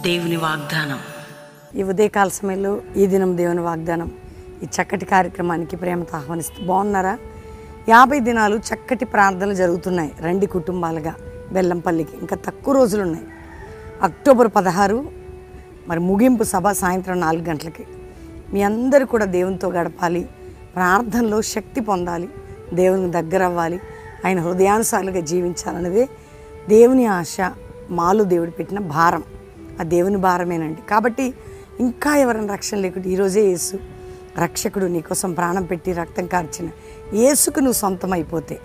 దేవుని వాగ్దానం. ఈ ఉదయకాల సమయంలో ఈ దినం దేవుని వాగ్దానం, ఈ చక్కటి కార్యక్రమానికి ప్రేమతో ఆహ్వానిస్తూ బాగున్నారా? 50 దినాలు చక్కటి ప్రార్థనలు జరుగుతున్నాయి. రండి కుటుంబాలుగా బెల్లంపల్లికి. ఇంకా తక్కువ రోజులు ఉన్నాయి. అక్టోబర్ 16 మరి ముగింపు సభ సాయంత్రం 4 గంటలకి. మీ అందరూ కూడా దేవునితో గడపాలి, ప్రార్థనలో శక్తి పొందాలి, దేవునికి దగ్గర అవ్వాలి, ఆయన హృదయానుసారులుగా జీవించాలన్నదే దేవుని ఆశ. మాలో దేవుడు పెట్టిన భారం, ఆ దేవుని భారమేనండి. కాబట్టి ఇంకా ఎవరైనా రక్షణ లేకుండా ఈరోజే యేసు రక్షకుడు నీకోసం ప్రాణం పెట్టి రక్తం కార్చిన యేసుకు నువ్వు సొంతం అయిపోతే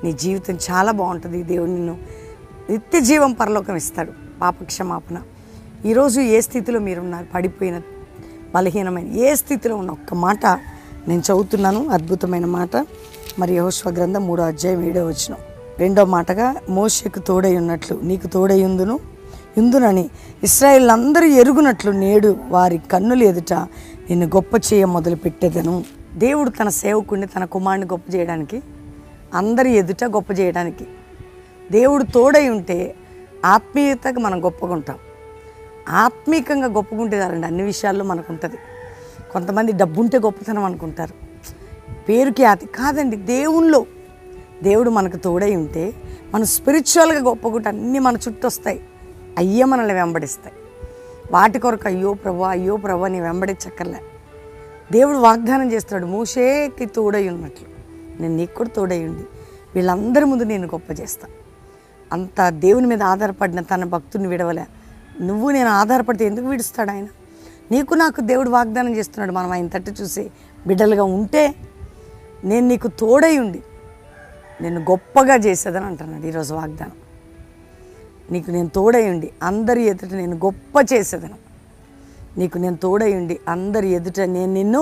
నీ జీవితం చాలా బాగుంటుంది. దేవుడు నిన్ను నిత్య జీవం పరలోకం ఇస్తాడు, పాపక్షమాపణ. ఈరోజు ఏ స్థితిలో మీరున్నారు, పడిపోయిన బలహీనమైన ఏ స్థితిలో ఉన్న ఒక్క మాట నేను చదువుతున్నాను, అద్భుతమైన మాట. మరి యెహోషువ గ్రంథం 3వ అధ్యాయం 7వ వచనం. 2వ మాటగా, మోషేకు తోడై ఉన్నట్లు నీకు తోడై యుందునని ఇశ్రాయేలు అందరూ ఎరుగునట్లు నేడు వారి కన్నులు ఎదుట నిన్ను గొప్ప చేయ మొదలు పెట్టేదను. దేవుడు తన సేవకుడిని, తన కుమారుని గొప్ప చేయడానికి, అందరి ఎదుట గొప్ప చేయడానికి దేవుడు తోడై ఉంటే ఆత్మీయతగా మనం గొప్పగా ఉంటాం. ఆత్మీకంగా గొప్పగుంటేదారండి అన్ని విషయాల్లో మనకు ఉంటుంది. కొంతమంది డబ్బుంటే గొప్పతనం అనుకుంటారు, పేరుకి అతి కాదండి. దేవుడు మనకు తోడై ఉంటే మనం స్పిరిచువల్గా గొప్పగుంటే అన్నీ మన చుట్టూ వస్తాయి, అయ్యే మనల్ని వెంబడిస్తాయి. వాటి కొరకు అయ్యో ప్రభా నీ వెంబడించక్కర్లే. దేవుడు వాగ్దానం చేస్తాడు, మోషేకి తోడై ఉన్నట్లు నేను నీకు కూడా తోడై ఉండి వీళ్ళందరి ముందు నేను గొప్ప చేస్తాను. అంత దేవుని మీద ఆధారపడిన తన భక్తుని విడవలే. నువ్వు నేను ఆధారపడితే ఎందుకు విడుస్తాడు ఆయన? నీకు నాకు దేవుడు వాగ్దానం చేస్తున్నాడు, మనం ఆయన తట్టు చూసి బిడ్డలుగా ఉంటే నేను నీకు తోడై ఉండి నేను గొప్పగా చేసేదని అంటున్నాడు ఈరోజు వాగ్దానం. నీకు నేను తోడై ఉండి అందరి ఎదుట నేను గొప్ప చేసేదను. నీకు నేను తోడై ఉండి అందరి ఎదుట నేను నిన్ను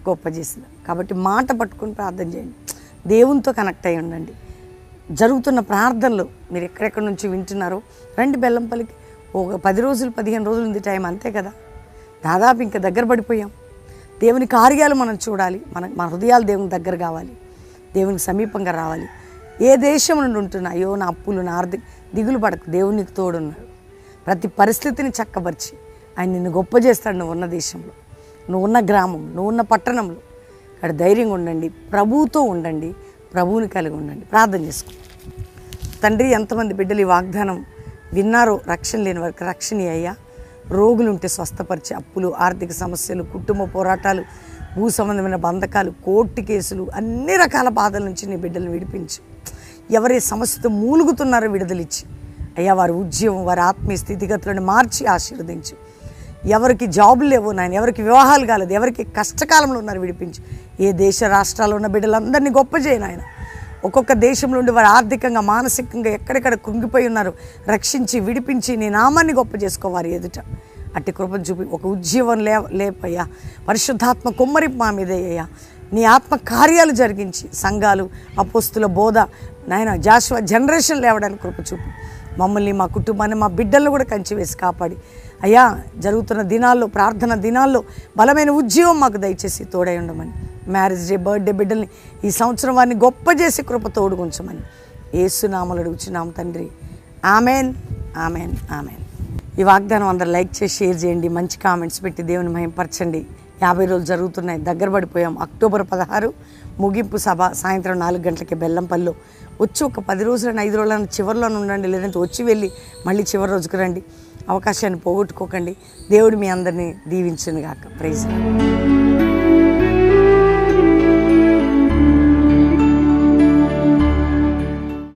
గొప్ప చేసేదాను. కాబట్టి మాట పట్టుకొని ప్రార్థన చేయండి, దేవునితో కనెక్ట్ అయ్యి ఉండండి. జరుగుతున్న ప్రార్థనలు మీరు ఎక్కడెక్కడి నుంచి వింటున్నారో రండి బెల్లంపల్లికి. ఒక 10 రోజులు 15 రోజులు ఉంది టైం, అంతే కదా. దాదాపు ఇంకా దగ్గర పడిపోయాం. దేవుని కార్యాలు మనం చూడాలి, మన హృదయాలు దేవుని దగ్గర కావాలి, దేవునికి సమీపంగా రావాలి. ఏ దేశం నుండి ఉంటున్నా, అయ్యో నా అప్పులు నా ఆర్థిక దిగులు పడకు, దేవుడు నీకు తోడున్నాడు. ప్రతి పరిస్థితిని చక్కబరిచి ఆయన నిన్ను గొప్ప చేస్తాడు. నువ్వు ఉన్న దేశంలో, నువ్వు ఉన్న గ్రామం, నువ్వు ఉన్న పట్టణంలో. అక్కడ ధైర్యంగా ఉండండి, ప్రభువుతో ఉండండి, ప్రభువుని కలిగి ఉండండి. ప్రార్థన చేసుకో. తండ్రి, ఎంతమంది బిడ్డలు ఈ వాగ్దానం విన్నారో, రక్షణ లేని వారికి రక్షణ అయ్యా. రోగులుంటే స్వస్థపరిచి, అప్పులు, ఆర్థిక సమస్యలు, కుటుంబ పోరాటాలు, భూ సంబంధమైన బంధకాలు, కోర్టు కేసులు, అన్ని రకాల బాధల నుంచి నీ బిడ్డలను విడిపించు. ఎవరి సమస్యతో మూలుగుతున్నారో విడుదలిచ్చి అయ్యా, వారి ఉద్యోగం, వారి ఆత్మీయ స్థితిగతులను మార్చి ఆశీర్వదించు. ఎవరికి జాబులు లేవు నాయన, ఎవరికి వివాహాలు కాలేదు, ఎవరికి కష్టకాలంలో ఉన్నారు విడిపించు. ఏ దేశ రాష్ట్రాల్లో ఉన్న బిడ్డలందరినీ గొప్ప చేయను ఆయన. ఒక్కొక్క దేశంలో ఉండి వారు ఆర్థికంగా మానసికంగా ఎక్కడెక్కడ కుంగిపోయి ఉన్నారు, రక్షించి విడిపించి నీ నామాన్ని గొప్ప చేసుకోవారి ఎదుట. అట్టి కృపను చూపి ఒక ఉద్యోగం లేపయ్యా. పరిశుద్ధాత్మ కుమ్మరి మా మీదే అయ్యా. నీ ఆత్మ కార్యాలు జరిగించి సంఘాలు, అపోస్తుల బోధ నాయన జాషువా జనరేషన్ లేవడానికి కృప చూపి మమ్మల్ని, మా కుటుంబాన్ని, మా బిడ్డలను కూడా కంచి వేసి కాపాడి అయ్యా, జరుగుతున్న దినాల్లో, ప్రార్థన దినాల్లో బలమైన ఉద్యోగం మాకు దయచేసి తోడై ఉండమని. మ్యారేజ్ డే, బర్త్డే బిడ్డల్ని ఈ సంవత్సరం వారిని గొప్ప చేసి కృప తోడుగుంచమని యేసు నామములో అడుగుచున్నాం తండ్రి. Amen, amen, amen. ఈ వాగ్దానం అందరూ లైక్ చేసి షేర్ చేయండి, మంచి కామెంట్స్ పెట్టి దేవుని మహిమపరచండి. 50 రోజులు జరుగుతున్నాయి, దగ్గర పడిపోయాం. అక్టోబర్ 16 ముగింపు సభ సాయంత్రం 4 గంటలకి బెల్లంపల్లిలో. వచ్చి ఒక 10 రోజులైనా 5 రోజులైనా చివరిలోనే ఉండండి, లేదంటే వచ్చి వెళ్ళి మళ్ళీ చివరి రోజుకు రండి. అవకాశాన్ని పోగొట్టుకోకండి. దేవుడు మీ అందరినీ దీవించును గాక. ప్రైజ్.